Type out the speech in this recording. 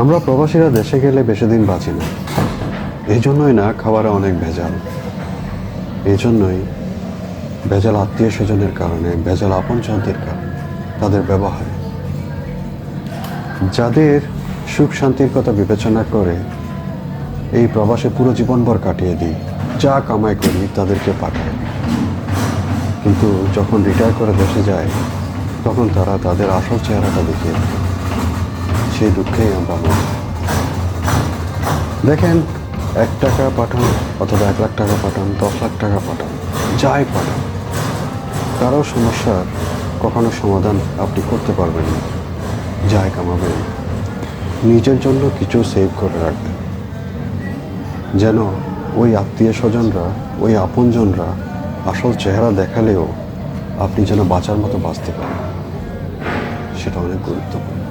আমরা প্রবাসীরা দেশে গেলে বেশি দিন বাঁচি না। এই জন্যই না খাবারে অনেক ভেজাল, এই জন্যই ভেজাল আত্মীয় স্বজনের কারণে, ভেজাল আপনজনদের কারণে, তাদের ব্যবহারে। যাদের সুখ শান্তির কথা বিবেচনা করে এই প্রবাসে পুরো জীবনভর কাটিয়ে দিই, যা কামাই করি তাদেরকে পাঠাই, কিন্তু যখন রিটায়ার করে দেশে যায় তখন তারা তাদের আসল চেহারাটা দেখিয়ে দেয়। সেই দুঃখেই আমরা মরি। দেখেন, 1 টাকা পাঠান অথবা 1 লাখ টাকা পাঠান, 10 লাখ টাকা পাঠান, যাই পাঠান, কারো সমস্যার কখনো সমাধান আপনি করতে পারবেন না। যাই কামাবেন নিজের জন্য কিছু সেভ করে রাখবেন, যেন ওই আত্মীয় স্বজনরা, ওই আপনজনরা আসল চেহারা দেখালেও আপনি যেন বাঁচার মতো বাঁচতে পারেন। সেটা অনেক গুরুত্বপূর্ণ।